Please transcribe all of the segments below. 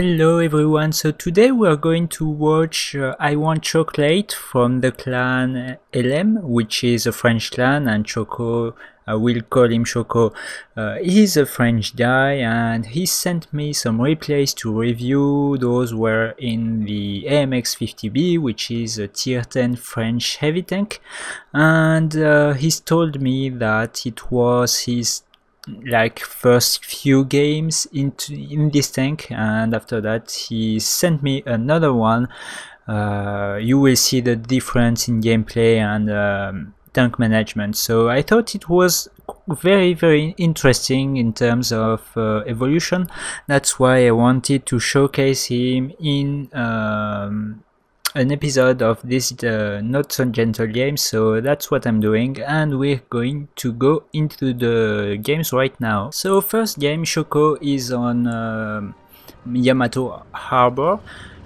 Hello everyone, so today we are going to watch I Want Chocolate from the clan ELEM, which is a French clan, and Choco, I will call him Choco, he's a French guy and he sent me some replays to review. Those were in the AMX 50B, which is a tier 10 French heavy tank, and he's told me that it was his first few games in this tank, and after that he sent me another one. You will see the difference in gameplay and tank management, so I thought it was very interesting in terms of evolution. That's why I wanted to showcase him in an episode of this Not So Gentle game, so that's what I'm doing, and we're going to go into the games right now. So first game, Choco is on Yamato Harbor.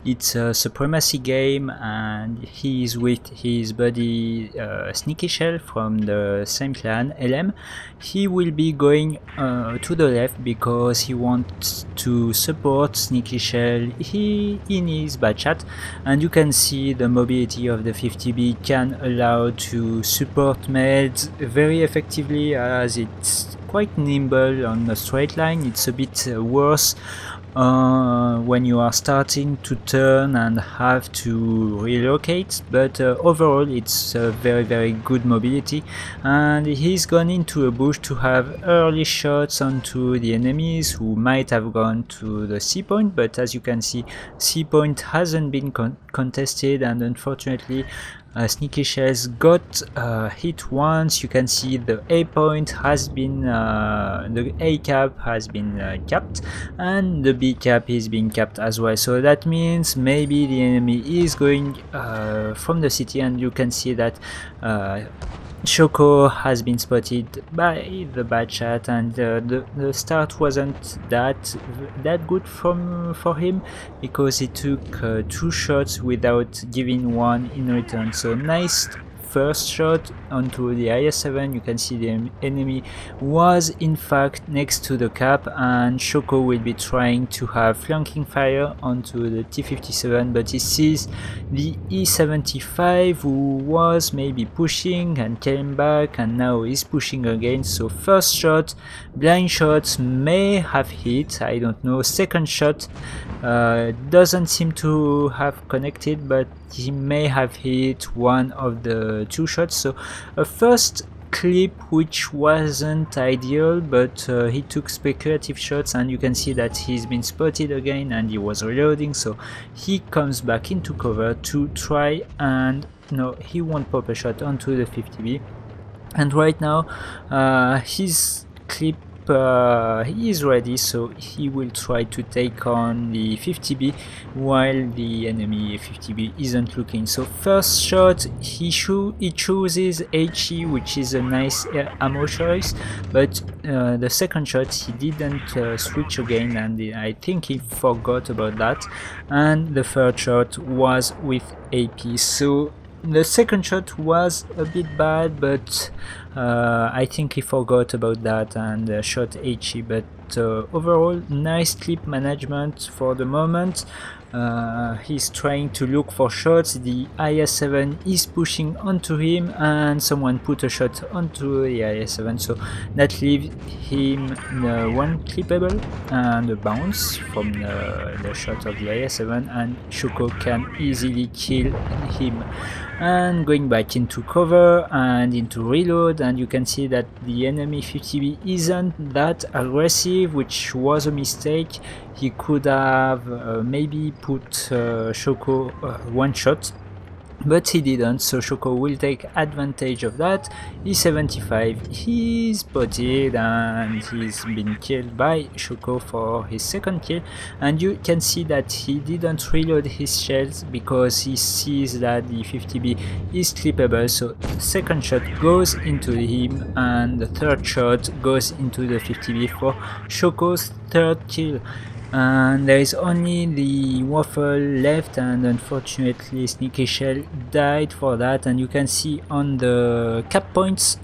It's a supremacy game and he is with his buddy Sneaky Shell from the same clan, ELEM. He will be going to the left because he wants to support Sneaky Shell in his bad chat, and you can see the mobility of the 50B can allow to support meds very effectively, as it's quite nimble on a straight line. It's a bit worse when you are starting to turn and have to relocate, but overall it's a very good mobility. And he's gone into a bush to have early shots onto the enemies who might have gone to the C point, but as you can see, C point hasn't been contested, and unfortunately Sneaky Shells got hit once. You can see the A point has been, the A cap has been capped, and the B cap is being capped as well. So that means maybe the enemy is going from the city, and you can see that Choco has been spotted by the bad chat, and the start wasn't that good for him, because he took 2 shots without giving one in return. So nice first shot onto the IS-7. You can see the enemy was in fact next to the cap, and Choco will be trying to have flanking fire onto the T-57, but he sees the E-75 who was maybe pushing and came back, and now he's pushing again. So first shot, blind shots may have hit, I don't know. Second shot doesn't seem to have connected, but he may have hit one of the 2 shots. So a first clip which wasn't ideal, but he took speculative shots, and you can see that he's been spotted again and he was reloading, so he comes back into cover to try, and no, he won't pop a shot onto the 50B. And right now his clip, he is ready, so he will try to take on the 50B while the enemy 50B isn't looking. So first shot, he chooses HE, which is a nice ammo choice, but the second shot he didn't switch again, and I think he forgot about that, and the third shot was with AP. So the second shot was a bit bad, but I think he forgot about that and shot HE. But overall, nice clip management for the moment. He's trying to look for shots. The IS-7 is pushing onto him, and someone put a shot onto the IS-7, so that leaves him one clippable and a bounce from the shot of the IS-7, and Choco can easily kill him. And going back into cover and into reload, and you can see that the enemy 50B isn't that aggressive, which was a mistake. He could have maybe put Choco one shot, but he didn't, so Choco will take advantage of that. E75, he's spotted and he's been killed by Choco for his second kill, and you can see that he didn't reload his shells because he sees that the 50B is clippable. So second shot goes into him, and the third shot goes into the 50B for Choco's third kill. And there is only the waffle left, and unfortunately Sneaky Shell died for that. And you can see on the cap points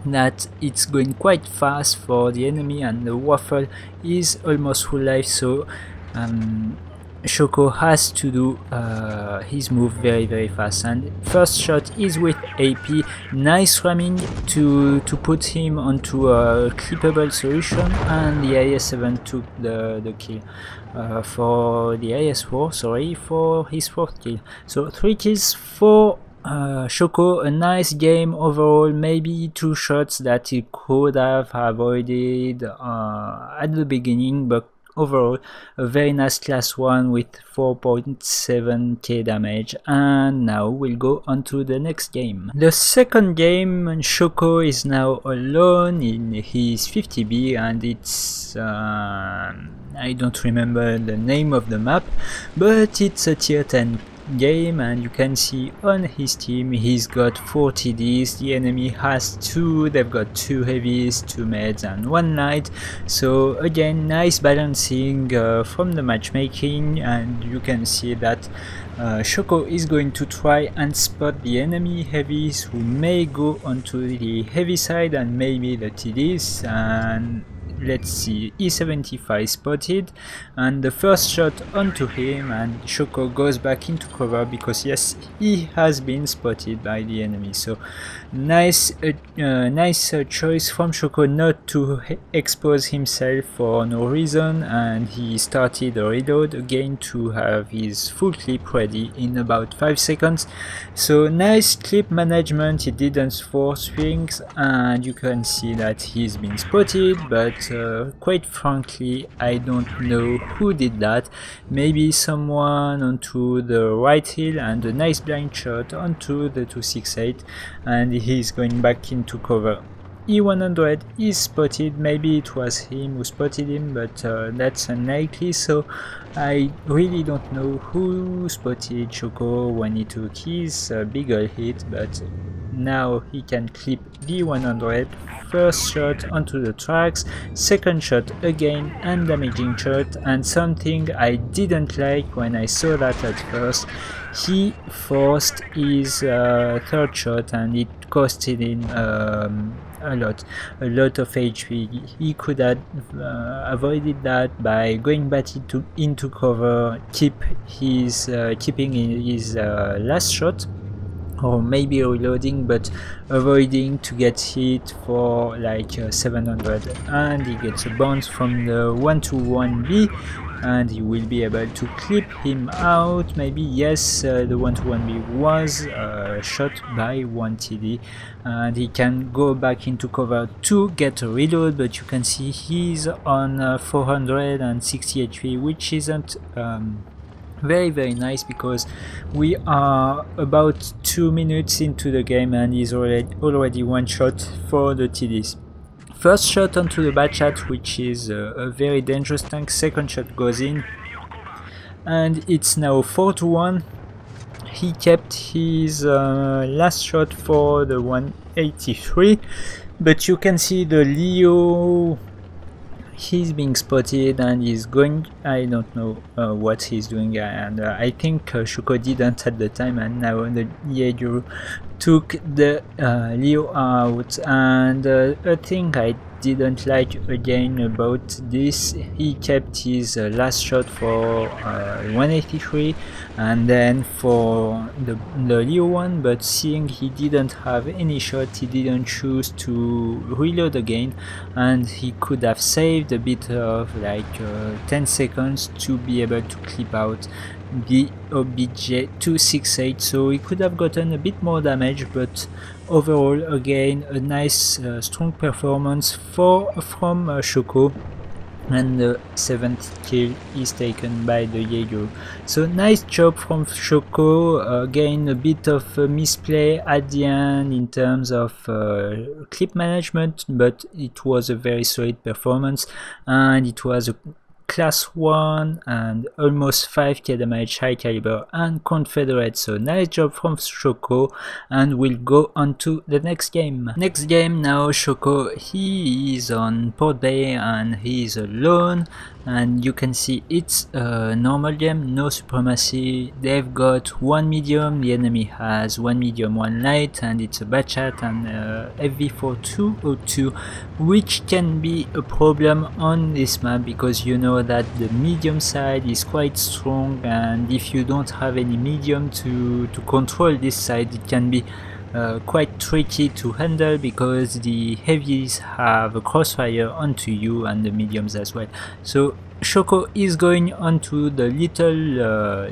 that it's going quite fast for the enemy, and the waffle is almost full life, so Shoko has to do his move very fast, and first shot is with AP. Nice ramming to put him onto a clippable solution, and the IS-7 took the kill for the IS-4, sorry, for his 4th kill. So 3 kills for Shoko. A nice game overall, maybe 2 shots that he could have avoided at the beginning, but overall a very nice class 1 with 4.7k damage. And now we'll go on to the next game. The second game, Shoko is now alone in his 50B, and it's I don't remember the name of the map, but it's a tier 10 game, and you can see on his team he's got 4 TDs, the enemy has 2, they've got 2 heavies, 2 meds and 1 light. So again, nice balancing from the matchmaking, and you can see that Shoko is going to try and spot the enemy heavies who may go onto the heavy side and maybe the TDs. And let's see, E75 spotted, and the first shot onto him, and Shoko goes back into cover because yes, he has been spotted by the enemy. So nice choice from Shoko not to expose himself for no reason, and he started a reload again to have his full clip ready in about 5 seconds. So nice clip management, he didn't force things, and you can see that he's been spotted, but quite frankly I don't know who did that. Maybe someone onto the right hill, and a nice blind shot onto the 268, and he's going back into cover. E100 is spotted, maybe it was him who spotted him, but that's unlikely, so I really don't know who spotted Shoko when he took his bigger hit, but now he can clip the 100. First shot onto the tracks, second shot again, and damaging shot. And something I didn't like when I saw that at first, he forced his third shot and it costed him a lot of HP. He could have avoided that by going back into cover, keeping his last shot, or maybe reloading, but avoiding to get hit for like 700, and he gets a bounce from the 121B, and he will be able to clip him out. Maybe yes, the 121B was shot by 1 TD, and he can go back into cover to get a reload, but you can see he's on 460 HP, which isn't very nice, because we are about 2 minutes into the game and he's already 1 shot for the TDs. First shot onto the bad chat, which is a very dangerous tank. Second shot goes in, and it's now 4-1. He kept his last shot for the 183, but you can see the Leo, he's being spotted and he's going, I don't know what he's doing, and I think Shoko didn't at the time, and now the Jaeger took the Leo out. And a thing I didn't like again about this, he kept his last shot for 183 and then for the Leo one, but seeing he didn't have any shot, he didn't choose to reload again, and he could have saved a bit of like 10 seconds to be able to clip out the OBJ 268, so he could have gotten a bit more damage. But overall, again, a nice strong performance from Shoko, and the 7th kill is taken by the Jaeger. So nice job from Shoko. Again, a bit of misplay at the end in terms of clip management, but it was a very solid performance, and it was a class 1 and almost 5k damage, high caliber and Confederate. So nice job from Shoko, and we'll go on to the next game. Next game now, Shoko, he is on Port Bay and he is alone, and you can see it's a normal game, no supremacy. They've got one medium, the enemy has one medium, one light, and it's a Bachat and FV4202, which can be a problem on this map because you know that the medium side is quite strong, and if you don't have any medium to control this side, it can be quite tricky to handle because the heavies have a crossfire onto you and the mediums as well. So Shoko is going onto the little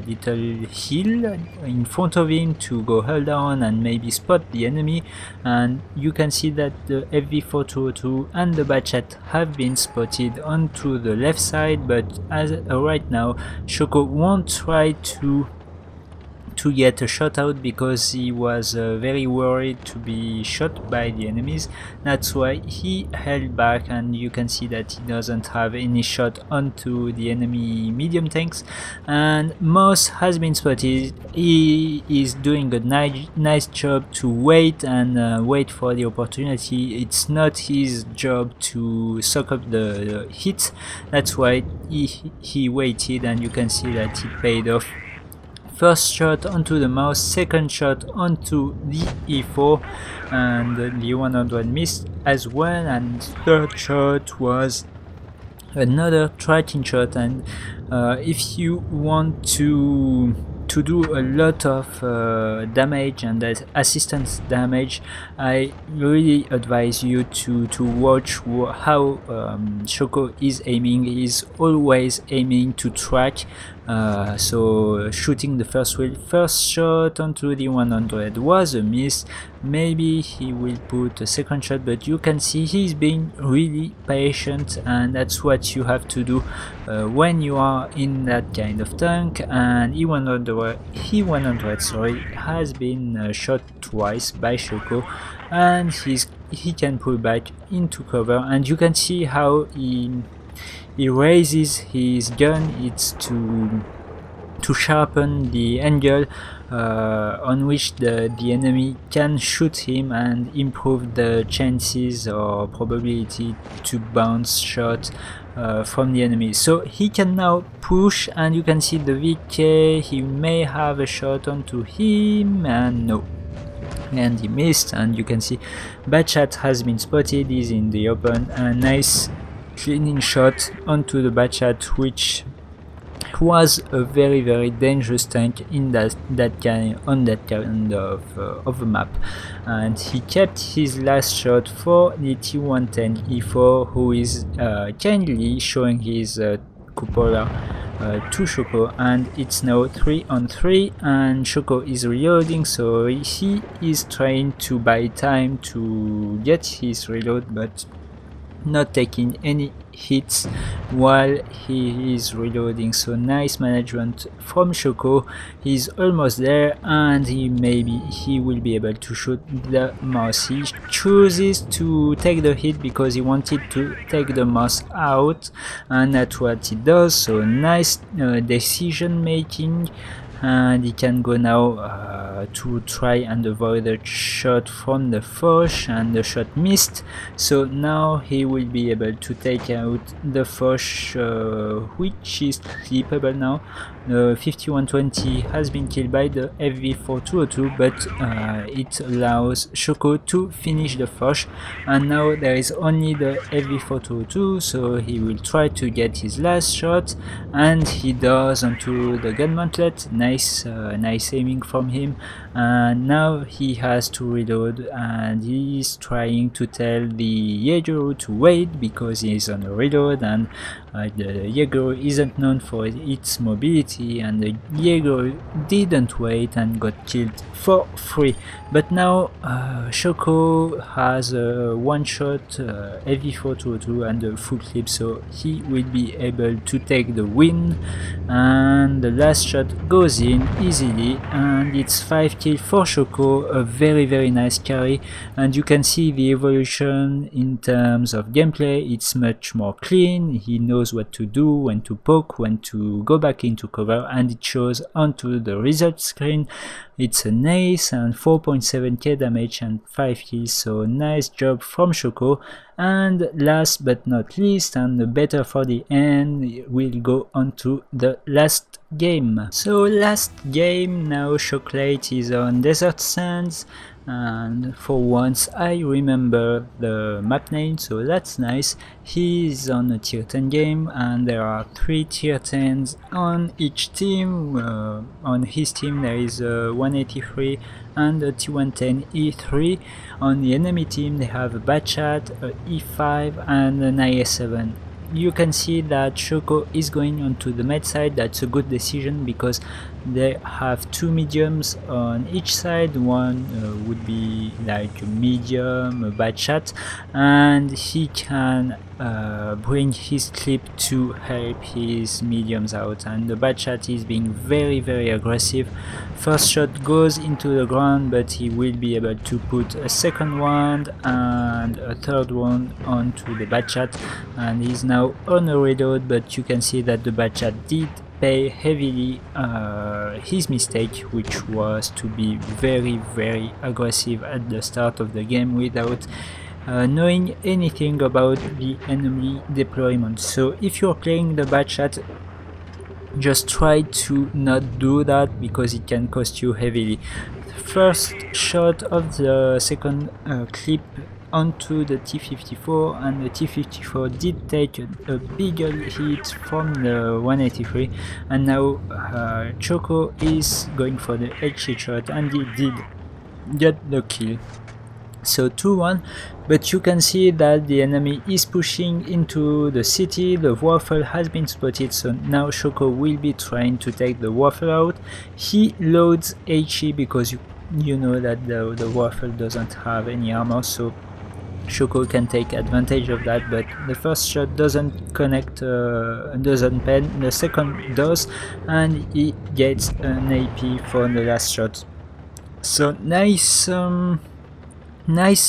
hill in front of him to go hold down and maybe spot the enemy, and you can see that the FV4202 and the Bachat have been spotted onto the left side, but as right now Shoko won't try to get a shot out because he was very worried to be shot by the enemies. That's why he held back, and you can see that he doesn't have any shot onto the enemy medium tanks. And Moss has been spotted. He is doing a nice job to wait and wait for the opportunity. It's not his job to suck up the hits. That's why he waited, and you can see that it paid off. First shot onto the mouse, second shot onto the E4, and the 100 missed as well, and third shot was another tracking shot. And if you want to do a lot of damage and assistance damage, I really advise you to watch how Shoko is aiming. He's always aiming to track, so shooting the first shot onto the 100 was a miss. Maybe he will put a second shot, but you can see he's being really patient, and that's what you have to do when you are in that kind of tank. And E100 sorry, has been shot twice by Shoko, and he can pull back into cover, and you can see how he raises his gun. It's to sharpen the angle on which the enemy can shoot him and improve the chances or probability to bounce shot from the enemy. So he can now push, and you can see the VK, he may have a shot onto him, and no, and he missed. And you can see Bachat has been spotted, he's in the open, a nice cleaning shot onto the Bachat, which was a very dangerous tank in that kind of a map. And he kept his last shot for the T110 E4, who is kindly showing his cupola to Shoko, and it's now 3-on-3, and Shoko is reloading, so he is trying to buy time to get his reload, but not taking any hits while he is reloading. So nice management from Shoko. He's almost there, and he will be able to shoot the mouse. He chooses to take the hit because he wanted to take the mouse out, and that's what he does. So nice decision making, and he can go now to try and avoid the shot from the Foch, and the shot missed. So now he will be able to take out the Foch, which is clippable now. The 5120 has been killed by the FV4202, but it allows Shoko to finish the Foch, and now there is only the FV4202, so he will try to get his last shot, and he does onto the gun mantlet. Nice aiming from him, and now he has to reload, and he is trying to tell the Jaeger to wait because he is on a reload, and the Jaeger isn't known for its mobility, and the Jaeger didn't wait and got killed for free. But now Shoko has a one-shot FV4202 and a full clip, so he will be able to take the win, and the last shot goes in easily, and it's 5 kills for Shoko, a very nice carry. And you can see the evolution in terms of gameplay. It's much more clean, he knows knows what to do, when to poke, when to go back into cover, and it shows onto the result screen. It's an ace and 4.7k damage and 5 kills, so nice job from Choco. And last but not least, and better for the end, we'll go on to the last game. So last game now, Chocolate is on Desert Sands, and for once I remember the map name, so that's nice. He's on a tier 10 game, and there are 3 tier 10s on each team. On his team there is a 183 and a T110 E3. On the enemy team they have a Batchat, a E5 and an IS7. You can see that Choco is going onto the med side. That's a good decision because they have 2 mediums on each side. One would be like a medium, a bad shot, and he can bring his clip to help his mediums out. And the bad shot is being very aggressive. First shot goes into the ground, but he will be able to put a second one and a third one onto the bad shot, and he's now on a reload. But you can see that the bad shot did pay heavily his mistake, which was to be very aggressive at the start of the game without knowing anything about the enemy deployment. So if you're playing the bad shot, just try to not do that because it can cost you heavily. First shot of the second clip onto the T-54, and the T-54 did take a bigger hit from the 183, and now Choco is going for the HE shot, and he did get the kill. So 2-1, but you can see that the enemy is pushing into the city. The waffle has been spotted, so now Choco will be trying to take the waffle out. He loads HE because you know that the waffle doesn't have any armor, so Choco can take advantage of that. But the first shot doesn't connect, doesn't pen, the second does, and he gets an AP for the last shot. So nice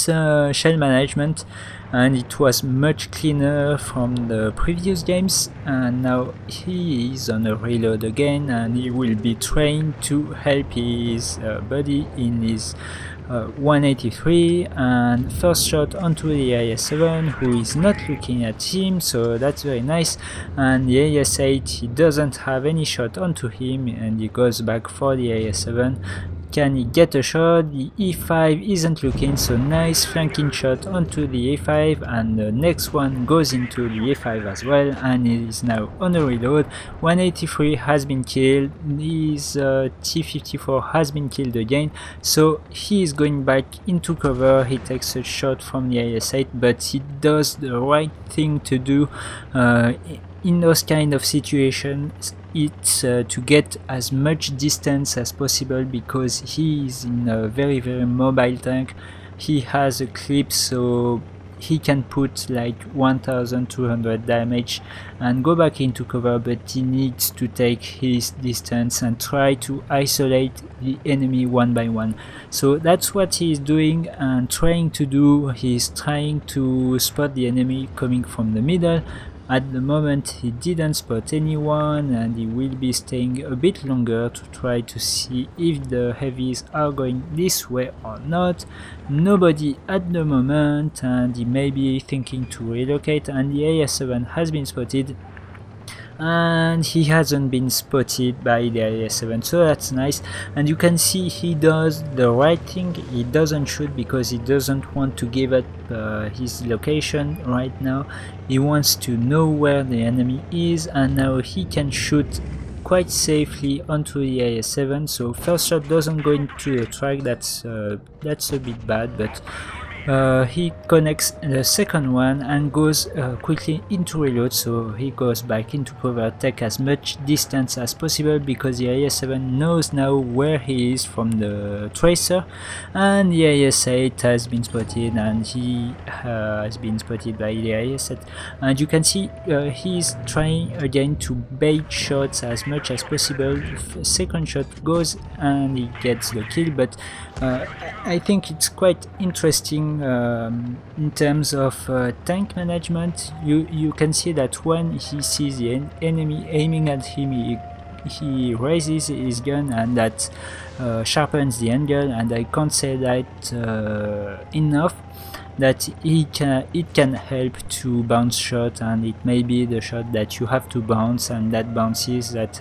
shell management, and it was much cleaner from the previous games. And now he is on a reload again, and he will be trained to help his buddy in his 183, and first shot onto the IS7, who is not looking at him, so that's very nice. And the IS8, he doesn't have any shot onto him, and he goes back for the IS7. Can he get a shot? The E5 isn't looking, so nice flanking shot onto the E5, and the next one goes into the E5 as well, and he is now on a reload. 183 has been killed, his T-54 has been killed again, so he is going back into cover. He takes a shot from the IS-8, but he does the right thing to do in those kind of situations. It's to get as much distance as possible, because he is in a very mobile tank. He has a clip, so he can put like 1200 damage and go back into cover, but he needs to take his distance and try to isolate the enemy one by one. So that's what he is doing and trying to do. He is trying to spot the enemy coming from the middle. At the moment he didn't spot anyone, and he will be staying a bit longer to try to see if the heavies are going this way or not. Nobody at the moment, and he may be thinking to relocate, and the IS-7 has been spotted, and he hasn't been spotted by the IS-7, so that's nice. And you can see he does the right thing. He doesn't shoot because he doesn't want to give up his location right now. He wants to know where the enemy is, and now he can shoot quite safely onto the IS-7. So first shot doesn't go into the track, that's a bit bad, but he connects the second one and goes quickly into reload, so he goes back into cover, take as much distance as possible, because the IS-7 knows now where he is from the tracer, and the IS-8 has been spotted, and he has been spotted by the IS-8. And you can see he's trying again to bait shots as much as possible. The second shot goes and he gets the kill, but I think it's quite interesting strong in terms of tank management. You can see that when he sees the enemy aiming at him, he raises his gun, and that sharpens the angle, and I can't say that enough, that it can help to bounce shot, and it may be the shot that you have to bounce, and that bounces that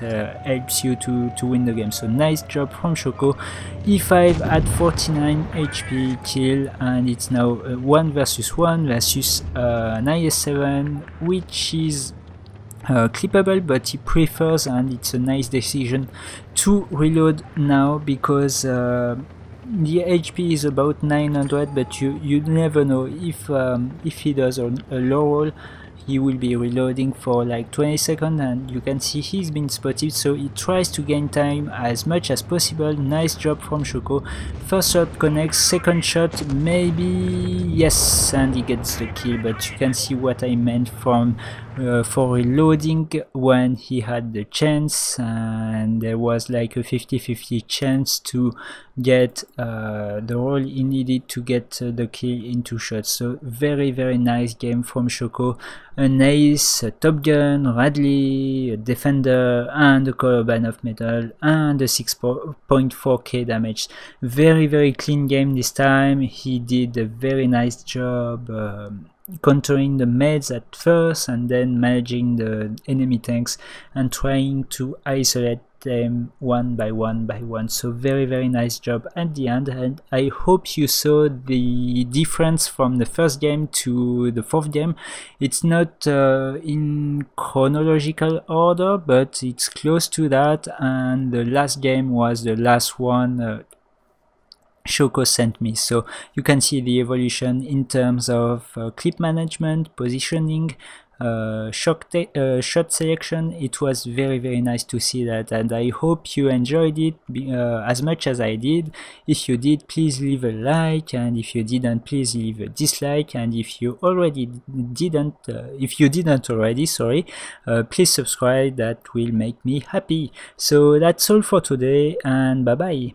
helps you to win the game. So nice job from Shoko. E5 at 49 HP kill, and it's now 1 versus 1 versus an IS-7, which is clippable, but he prefers, and it's a nice decision to reload now, because the HP is about 900, but you never know if he does a low roll, he will be reloading for like 20 seconds, and you can see he's been spotted, so he tries to gain time as much as possible. Nice job from Shoko. First shot connects, second shot maybe, yes, and he gets the kill, but you can see what I meant from for reloading when he had the chance, and there was like a 50-50 chance to get the roll he needed to get the kill in 2 shots. So very nice game from Shoko. An ace, a Top Gun, Radley, a Defender, and a Coloban of Metal, and a 6.4k damage. Very clean game this time. He did a very nice job countering the meds at first, and then managing the enemy tanks and trying to isolate them one by one. So very nice job at the end, and I hope you saw the difference from the first game to the fourth game. It's not in chronological order, but it's close to that, and the last game was the last one Shoko sent me. So you can see the evolution in terms of clip management, positioning, shot selection. It was very nice to see that, and I hope you enjoyed it as much as I did. If you did, please leave a like, and if you didn't, please leave a dislike, and if you didn't already, sorry, please subscribe. That will make me happy. So that's all for today, and bye bye.